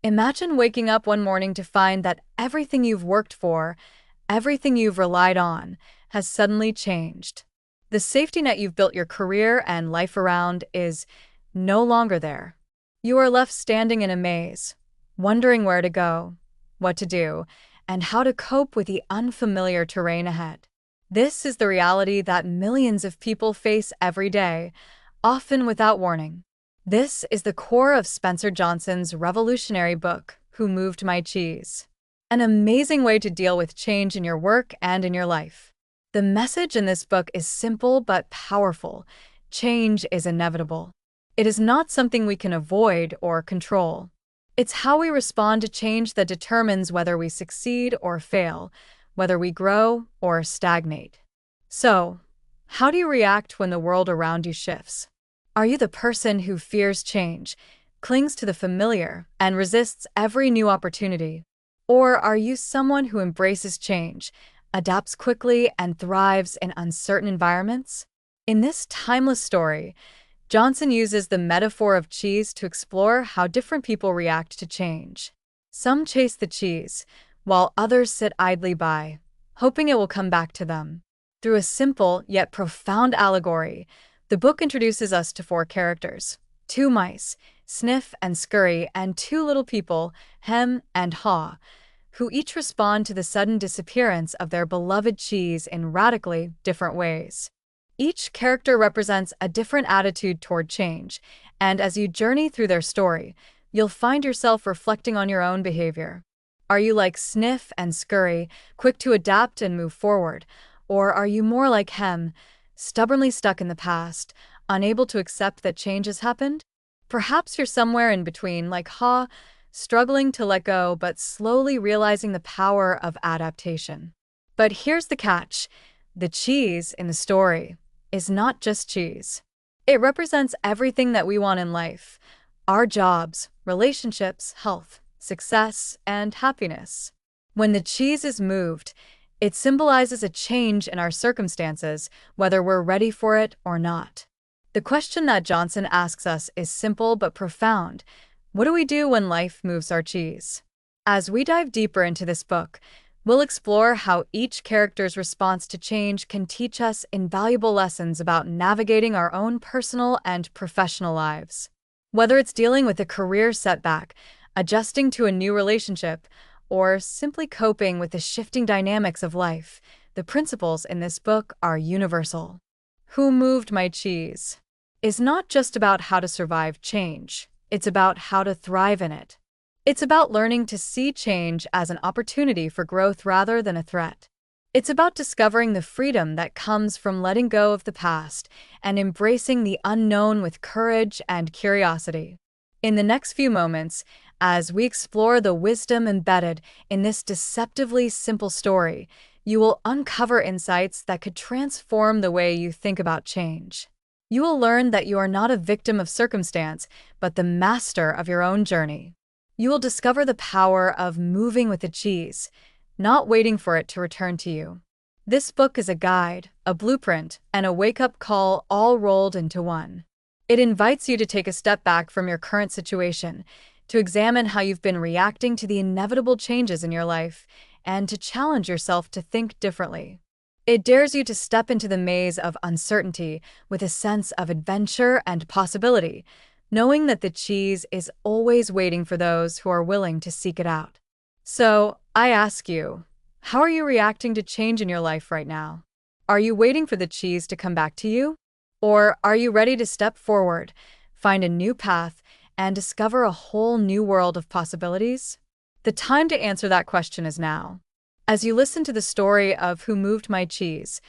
Imagine waking up one morning to find that everything you've worked for, everything you've relied on, has suddenly changed. The safety net you've built your career and life around is no longer there. You are left standing in a maze, wondering where to go, what to do, and how to cope with the unfamiliar terrain ahead. This is the reality that millions of people face every day, often without warning. This is the core of Spencer Johnson's revolutionary book, Who Moved My Cheese? An amazing way to deal with change in your work and in your life. The message in this book is simple but powerful. Change is inevitable. It is not something we can avoid or control. It's how we respond to change that determines whether we succeed or fail, whether we grow or stagnate. So, how do you react when the world around you shifts? Are you the person who fears change, clings to the familiar, and resists every new opportunity? Or are you someone who embraces change, adapts quickly, and thrives in uncertain environments? In this timeless story, Johnson uses the metaphor of cheese to explore how different people react to change. Some chase the cheese, while others sit idly by, hoping it will come back to them. Through a simple yet profound allegory, the book introduces us to four characters: two mice, Sniff and Scurry, and two little people, Hem and Haw, who each respond to the sudden disappearance of their beloved cheese in radically different ways. Each character represents a different attitude toward change, and as you journey through their story, you'll find yourself reflecting on your own behavior. Are you like Sniff and Scurry, quick to adapt and move forward? Or are you more like Hem, stubbornly stuck in the past, unable to accept that change has happened? Perhaps you're somewhere in between, like Haw, struggling to let go but slowly realizing the power of adaptation. But here's the catch: the cheese in the story is not just cheese. It represents everything that we want in life: our jobs, relationships, health, success, and happiness. When the cheese is moved, it symbolizes a change in our circumstances, whether we're ready for it or not. The question that Johnson asks us is simple but profound. What do we do when life moves our cheese? As we dive deeper into this book, we'll explore how each character's response to change can teach us invaluable lessons about navigating our own personal and professional lives. Whether it's dealing with a career setback, adjusting to a new relationship, or simply coping with the shifting dynamics of life, the principles in this book are universal. Who Moved My Cheese? Is not just about how to survive change, it's about how to thrive in it. It's about learning to see change as an opportunity for growth rather than a threat. It's about discovering the freedom that comes from letting go of the past and embracing the unknown with courage and curiosity. In the next few moments, as we explore the wisdom embedded in this deceptively simple story, you will uncover insights that could transform the way you think about change. You will learn that you are not a victim of circumstance, but the master of your own journey. You will discover the power of moving with the cheese, not waiting for it to return to you. This book is a guide, a blueprint, and a wake-up call all rolled into one. It invites you to take a step back from your current situation, to examine how you've been reacting to the inevitable changes in your life, and to challenge yourself to think differently. It dares you to step into the maze of uncertainty with a sense of adventure and possibility, knowing that the cheese is always waiting for those who are willing to seek it out. So, I ask you, how are you reacting to change in your life right now? Are you waiting for the cheese to come back to you? Or are you ready to step forward, find a new path, and discover a whole new world of possibilities? The time to answer that question is now. As you listen to the story of Who Moved My Cheese,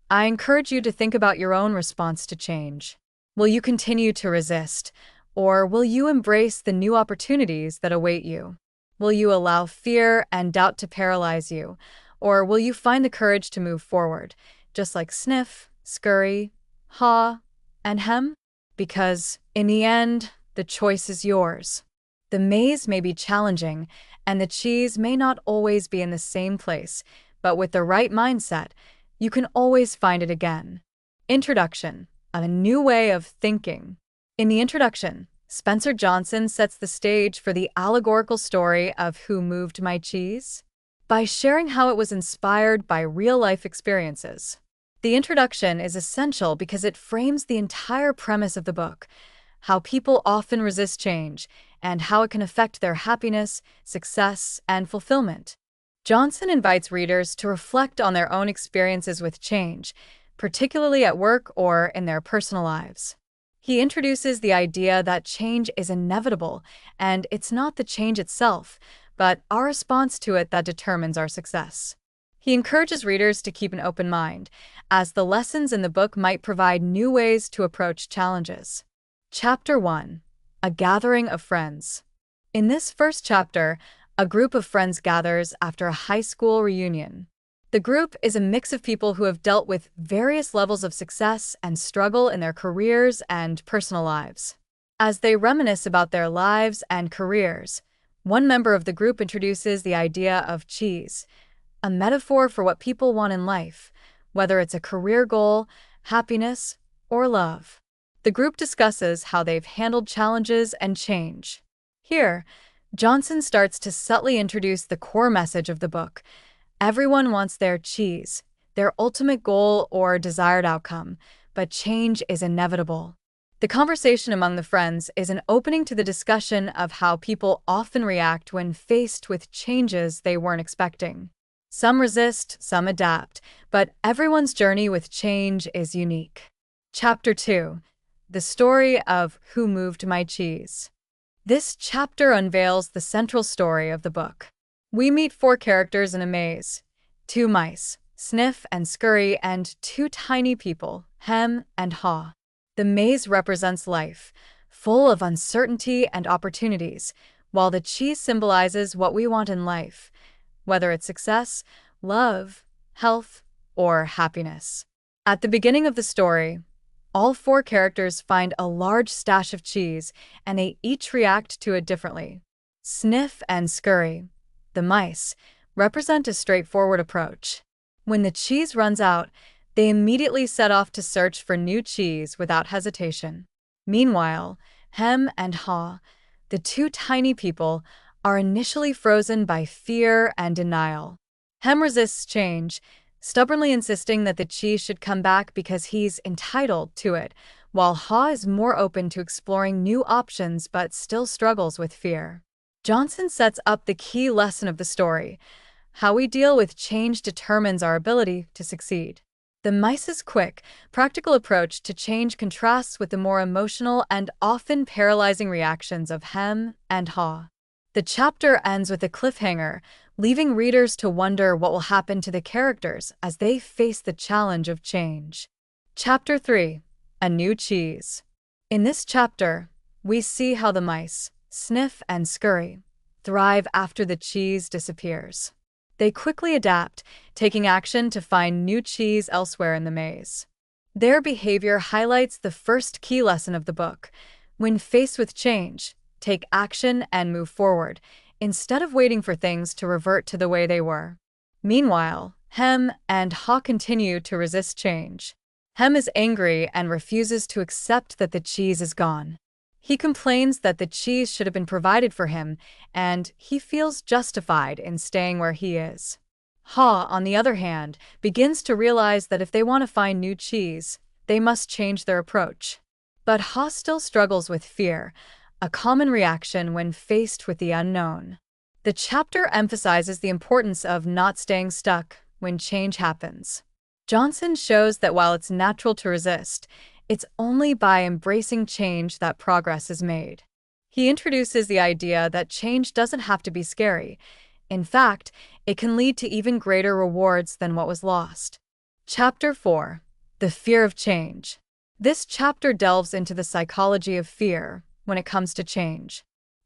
I encourage you to think about your own response to change. Will you continue to resist, or will you embrace the new opportunities that await you? Will you allow fear and doubt to paralyze you, or will you find the courage to move forward, just like Sniff, Scurry, Haw, and Hem? Because, in the end, the choice is yours. The maze may be challenging, and the cheese may not always be in the same place, but with the right mindset, you can always find it again. Introduction: A new way of thinking. In the introduction, Spencer Johnson sets the stage for the allegorical story of Who Moved My Cheese? By sharing how it was inspired by real-life experiences. The introduction is essential because it frames the entire premise of the book, how people often resist change, and how it can affect their happiness, success, and fulfillment. Johnson invites readers to reflect on their own experiences with change, particularly at work or in their personal lives. He introduces the idea that change is inevitable, and it's not the change itself, but our response to it that determines our success. He encourages readers to keep an open mind, as the lessons in the book might provide new ways to approach challenges. Chapter 1. A Gathering of Friends. In this first chapter, a group of friends gathers after a high school reunion. The group is a mix of people who have dealt with various levels of success and struggle in their careers and personal lives. As they reminisce about their lives and careers, one member of the group introduces the idea of cheese, a metaphor for what people want in life, whether it's a career goal, happiness, or love. The group discusses how they've handled challenges and change. Here, Johnson starts to subtly introduce the core message of the book. Everyone wants their cheese, their ultimate goal or desired outcome, but change is inevitable. The conversation among the friends is an opening to the discussion of how people often react when faced with changes they weren't expecting. Some resist, some adapt, but everyone's journey with change is unique. Chapter 2. The Story of Who Moved My Cheese. This chapter unveils the central story of the book. We meet 4 characters in a maze: 2 mice, Sniff and Scurry, and 2 tiny people, Hem and Haw. The maze represents life, full of uncertainty and opportunities, while the cheese symbolizes what we want in life, whether it's success, love, health, or happiness. At the beginning of the story, all 4 characters find a large stash of cheese, and they each react to it differently. Sniff and Scurry, the mice, represent a straightforward approach. When the cheese runs out, they immediately set off to search for new cheese without hesitation. Meanwhile, Hem and Haw, the 2 tiny people, are initially frozen by fear and denial. Hem resists change, stubbornly insisting that the cheese should come back because he's entitled to it, while Haw is more open to exploring new options but still struggles with fear. Johnson sets up the key lesson of the story. How we deal with change determines our ability to succeed. The mice's quick, practical approach to change contrasts with the more emotional and often paralyzing reactions of Hem and Haw. The chapter ends with a cliffhanger, leaving readers to wonder what will happen to the characters as they face the challenge of change. Chapter 3. A New Cheese. In this chapter, we see how the mice, Sniff and Scurry, thrive after the cheese disappears. They quickly adapt, taking action to find new cheese elsewhere in the maze. Their behavior highlights the first key lesson of the book. When faced with change, take action and move forward, instead of waiting for things to revert to the way they were. Meanwhile, Hem and Haw continue to resist change. Hem is angry and refuses to accept that the cheese is gone. He complains that the cheese should have been provided for him, and he feels justified in staying where he is. Haw, on the other hand, begins to realize that if they want to find new cheese, they must change their approach. But Haw still struggles with fear, a common reaction when faced with the unknown. The chapter emphasizes the importance of not staying stuck when change happens. Johnson shows that while it's natural to resist, it's only by embracing change that progress is made. He introduces the idea that change doesn't have to be scary. In fact, it can lead to even greater rewards than what was lost. Chapter 4. The Fear of Change. This chapter delves into the psychology of fear when it comes to change.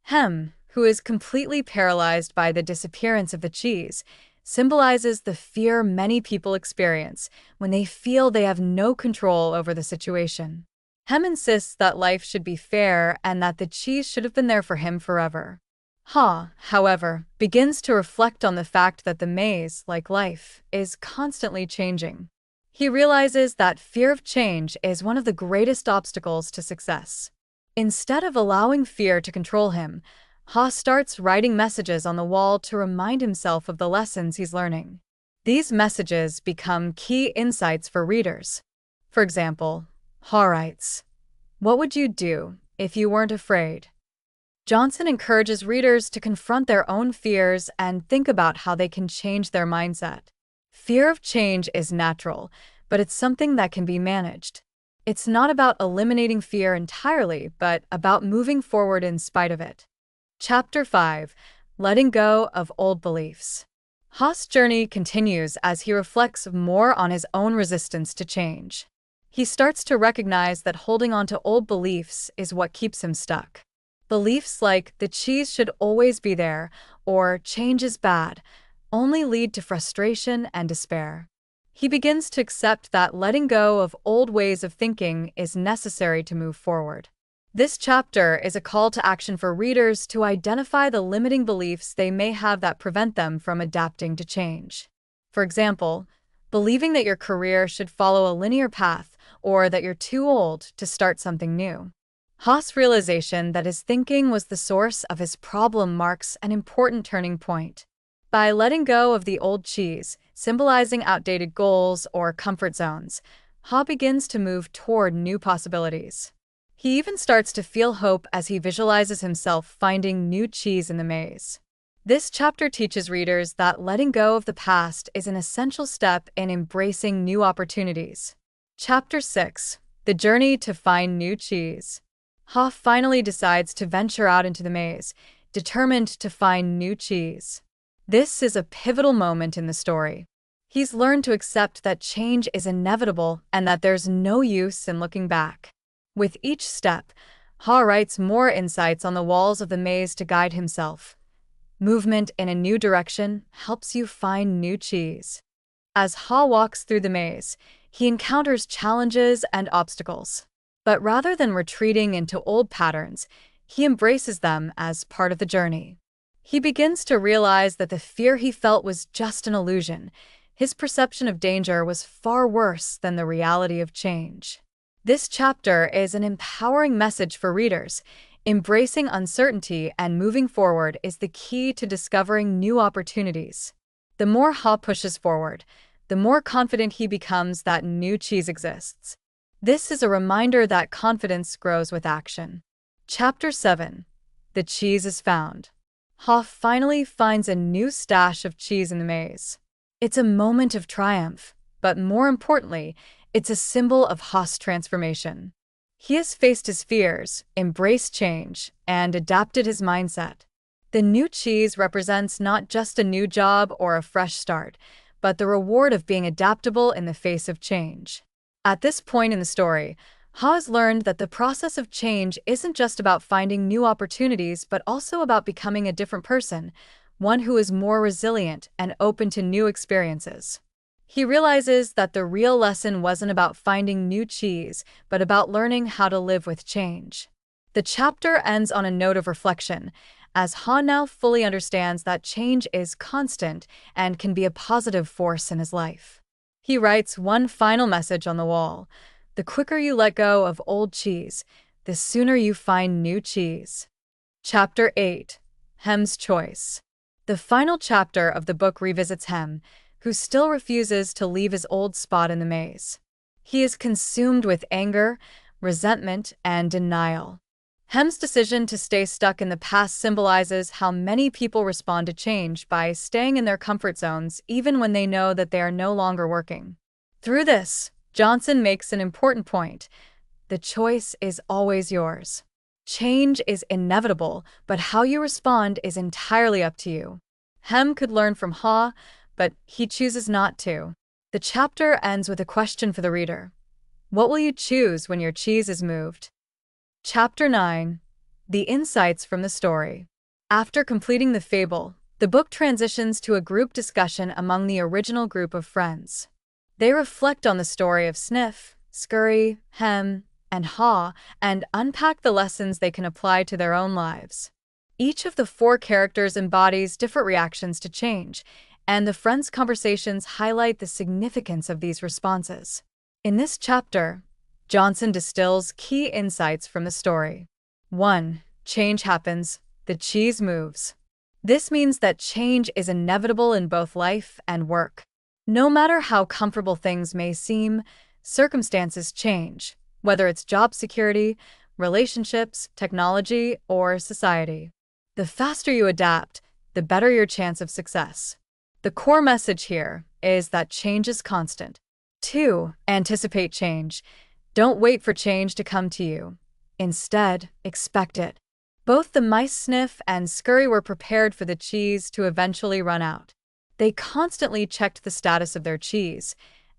Hem, who is completely paralyzed by the disappearance of the cheese, symbolizes the fear many people experience when they feel they have no control over the situation. Hem insists that life should be fair and that the cheese should have been there for him forever. Haw, however, begins to reflect on the fact that the maze, like life, is constantly changing. He realizes that fear of change is one of the greatest obstacles to success. Instead of allowing fear to control him, Ha starts writing messages on the wall to remind himself of the lessons he's learning. These messages become key insights for readers. For example, Ha writes, "What would you do if you weren't afraid?" Johnson encourages readers to confront their own fears and think about how they can change their mindset. Fear of change is natural, but it's something that can be managed. It's not about eliminating fear entirely, but about moving forward in spite of it. Chapter 5: Letting Go of Old Beliefs. Ha's journey continues as he reflects more on his own resistance to change. He starts to recognize that holding on to old beliefs is what keeps him stuck. Beliefs like the cheese should always be there or change is bad only lead to frustration and despair. He begins to accept that letting go of old ways of thinking is necessary to move forward. This chapter is a call to action for readers to identify the limiting beliefs they may have that prevent them from adapting to change. For example, believing that your career should follow a linear path or that you're too old to start something new. Ha's realization that his thinking was the source of his problem marks an important turning point. By letting go of the old cheese, symbolizing outdated goals or comfort zones, Ha begins to move toward new possibilities. He even starts to feel hope as he visualizes himself finding new cheese in the maze. This chapter teaches readers that letting go of the past is an essential step in embracing new opportunities. Chapter 6: The Journey to Find New Cheese. Ha finally decides to venture out into the maze, determined to find new cheese. This is a pivotal moment in the story. He's learned to accept that change is inevitable and that there's no use in looking back. With each step, Ha writes more insights on the walls of the maze to guide himself. Movement in a new direction helps you find new cheese. As Ha walks through the maze, he encounters challenges and obstacles. But rather than retreating into old patterns, he embraces them as part of the journey. He begins to realize that the fear he felt was just an illusion. His perception of danger was far worse than the reality of change. This chapter is an empowering message for readers. Embracing uncertainty and moving forward is the key to discovering new opportunities. The more Ha pushes forward, the more confident he becomes that new cheese exists. This is a reminder that confidence grows with action. Chapter 7: The Cheese is Found. Ha finally finds a new stash of cheese in the maze. It's a moment of triumph, but more importantly, it's a symbol of Ha's transformation. He has faced his fears, embraced change, and adapted his mindset. The new cheese represents not just a new job or a fresh start, but the reward of being adaptable in the face of change. At this point in the story, Ha has learned that the process of change isn't just about finding new opportunities, but also about becoming a different person, one who is more resilient and open to new experiences. He realizes that the real lesson wasn't about finding new cheese, but about learning how to live with change. The chapter ends on a note of reflection, as Ha now fully understands that change is constant and can be a positive force in his life. He writes one final message on the wall: "The quicker you let go of old cheese, the sooner you find new cheese." Chapter 8: Hem's Choice. The final chapter of the book revisits Hem, who still refuses to leave his old spot in the maze. He is consumed with anger, resentment, and denial. Hem's decision to stay stuck in the past symbolizes how many people respond to change by staying in their comfort zones even when they know that they are no longer working. Through this, Johnson makes an important point: the choice is always yours. Change is inevitable, but how you respond is entirely up to you. Hem could learn from Ha, but he chooses not to. The chapter ends with a question for the reader: what will you choose when your cheese is moved? Chapter 9: The Insights from the Story. After completing the fable, the book transitions to a group discussion among the original group of friends. They reflect on the story of Sniff, Scurry, Hem, and Ha, and unpack the lessons they can apply to their own lives. Each of the 4 characters embodies different reactions to change, and the friends' conversations highlight the significance of these responses. In this chapter, Johnson distills key insights from the story. 1. Change happens. The cheese moves. This means that change is inevitable in both life and work. No matter how comfortable things may seem, circumstances change, whether it's job security, relationships, technology, or society. The faster you adapt, the better your chance of success. The core message here is that change is constant. 2. Anticipate change. Don't wait for change to come to you. Instead, expect it. Both the mice Sniff and Scurry were prepared for the cheese to eventually run out. They constantly checked the status of their cheese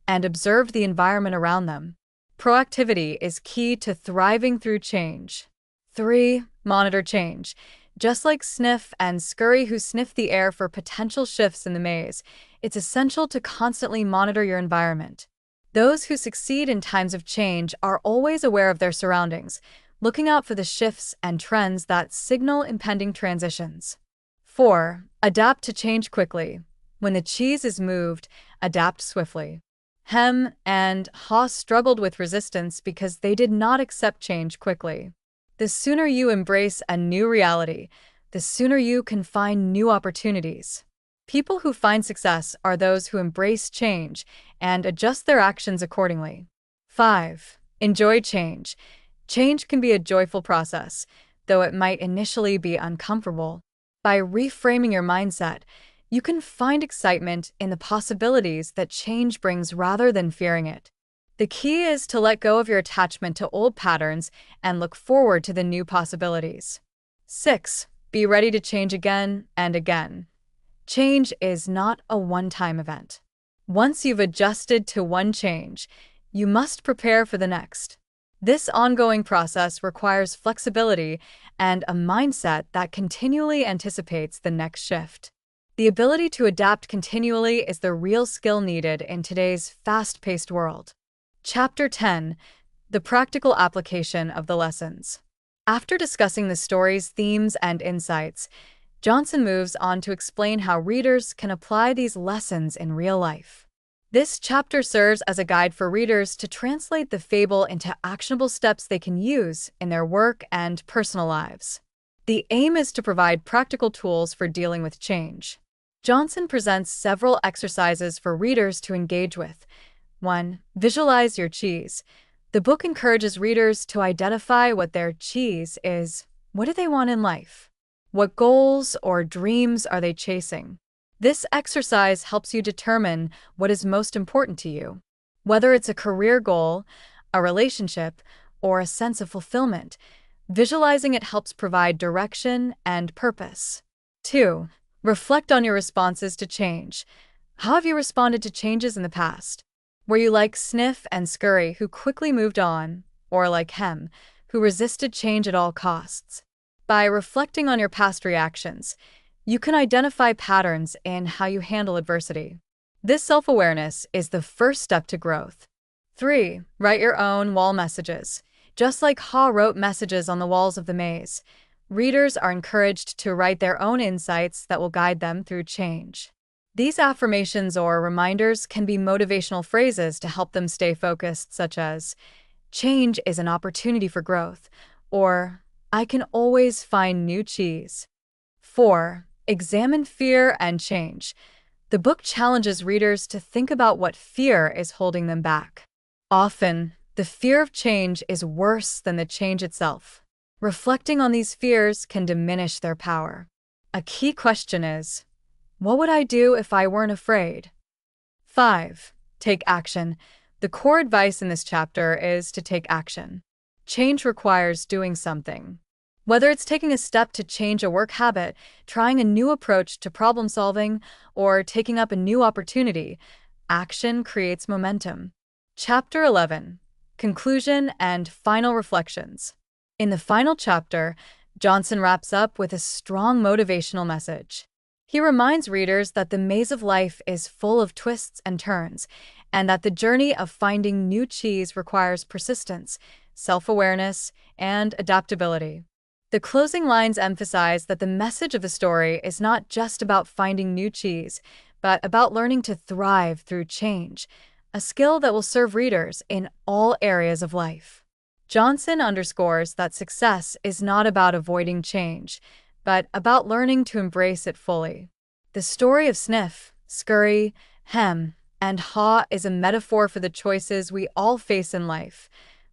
and observed the environment around them. Proactivity is key to thriving through change. 3. Monitor change. Just like Sniff and Scurry, who sniffed the air for potential shifts in the maze, it's essential to constantly monitor your environment. Those who succeed in times of change are always aware of their surroundings, looking out for the shifts and trends that signal impending transitions. 4. Adapt to change quickly. When the cheese is moved, adapt swiftly. Hem and Haw struggled with resistance because they did not accept change quickly. The sooner you embrace a new reality, the sooner you can find new opportunities. People who find success are those who embrace change and adjust their actions accordingly. 5. Enjoy change. Change can be a joyful process, though it might initially be uncomfortable. By reframing your mindset, you can find excitement in the possibilities that change brings rather than fearing it. The key is to let go of your attachment to old patterns and look forward to the new possibilities. 6. Be ready to change again and again. Change is not a one-time event. Once you've adjusted to one change, you must prepare for the next. This ongoing process requires flexibility and a mindset that continually anticipates the next shift. The ability to adapt continually is the real skill needed in today's fast-paced world. Chapter 10. The Practical Application of the Lessons. After discussing the story's themes and insights, Johnson moves on to explain how readers can apply these lessons in real life. This chapter serves as a guide for readers to translate the fable into actionable steps they can use in their work and personal lives. The aim is to provide practical tools for dealing with change. Johnson presents several exercises for readers to engage with. 1. Visualize your cheese. The book encourages readers to identify what their cheese is. What do they want in life? What goals or dreams are they chasing? This exercise helps you determine what is most important to you. Whether it's a career goal, a relationship, or a sense of fulfillment, visualizing it helps provide direction and purpose. 2. Reflect on your responses to change. How have you responded to changes in the past? Were you like Sniff and Scurry, who quickly moved on, or like Hem, who resisted change at all costs? By reflecting on your past reactions, you can identify patterns in how you handle adversity. This self-awareness is the first step to growth. 3. Write your own wall messages. Just like Haw wrote messages on the walls of the maze, readers are encouraged to write their own insights that will guide them through change. These affirmations or reminders can be motivational phrases to help them stay focused, such as, "Change is an opportunity for growth," or "I can always find new cheese." 4. Examine fear and change. The book challenges readers to think about what fear is holding them back. Often, the fear of change is worse than the change itself. Reflecting on these fears can diminish their power. A key question is, what would I do if I weren't afraid? 5. Take action. The core advice in this chapter is to take action. Change requires doing something. Whether it's taking a step to change a work habit, trying a new approach to problem solving, or taking up a new opportunity, action creates momentum. Chapter 11. Conclusion and Final Reflections. In the final chapter, Johnson wraps up with a strong motivational message. He reminds readers that the maze of life is full of twists and turns, and that the journey of finding new cheese requires persistence, self-awareness, and adaptability. The closing lines emphasize that the message of the story is not just about finding new cheese, but about learning to thrive through change, a skill that will serve readers in all areas of life. Johnson underscores that success is not about avoiding change, but about learning to embrace it fully. The story of sniff, scurry, hem, and haw is a metaphor for the choices we all face in life,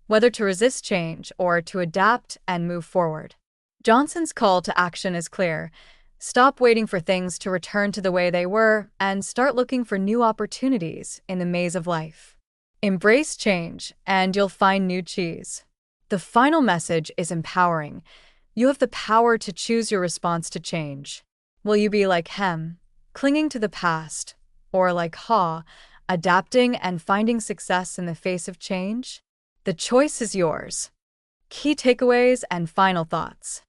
whether to resist change or to adapt and move forward. Johnson's call to action is clear. Stop waiting for things to return to the way they were and start looking for new opportunities in the maze of life. Embrace change, and you'll find new cheese. The final message is empowering. You have the power to choose your response to change. Will you be like Hem, clinging to the past, or like Haw, adapting and finding success in the face of change? The choice is yours. Key takeaways and final thoughts.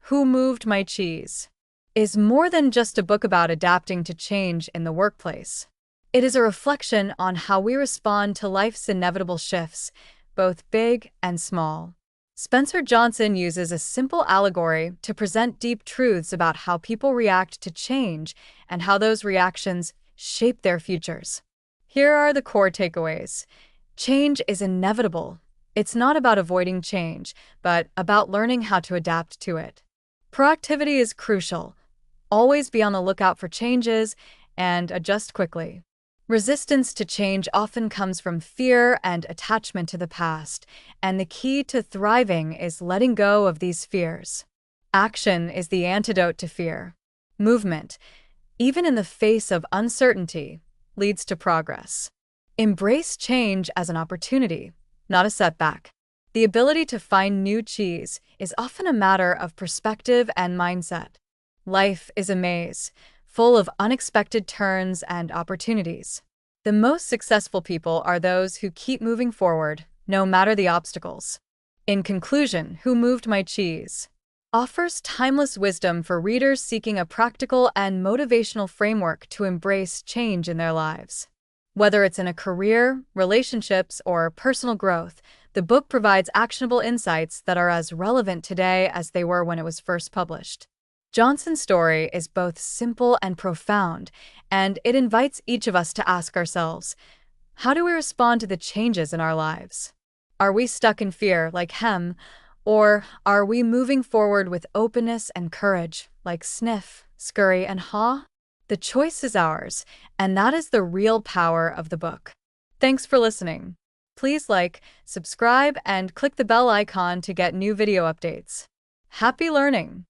Who Moved My Cheese is more than just a book about adapting to change in the workplace. It is a reflection on how we respond to life's inevitable shifts, both big and small. Spencer Johnson uses a simple allegory to present deep truths about how people react to change and how those reactions shape their futures. Here are the core takeaways. Change is inevitable. It's not about avoiding change, but about learning how to adapt to it. Proactivity is crucial. Always be on the lookout for changes and adjust quickly. Resistance to change often comes from fear and attachment to the past, and the key to thriving is letting go of these fears. Action is the antidote to fear. Movement, even in the face of uncertainty, leads to progress. Embrace change as an opportunity, not a setback. The ability to find new cheese is often a matter of perspective and mindset. Life is a maze, full of unexpected turns and opportunities. The most successful people are those who keep moving forward, no matter the obstacles. In conclusion, Who Moved My Cheese offers timeless wisdom for readers seeking a practical and motivational framework to embrace change in their lives. Whether it's in a career, relationships, or personal growth, the book provides actionable insights that are as relevant today as they were when it was first published. Johnson's story is both simple and profound, and it invites each of us to ask ourselves, how do we respond to the changes in our lives? Are we stuck in fear, like Hem, or are we moving forward with openness and courage, like Sniff, Scurry, and Haw? The choice is ours, and that is the real power of the book. Thanks for listening. Please like, subscribe, and click the bell icon to get new video updates. Happy learning!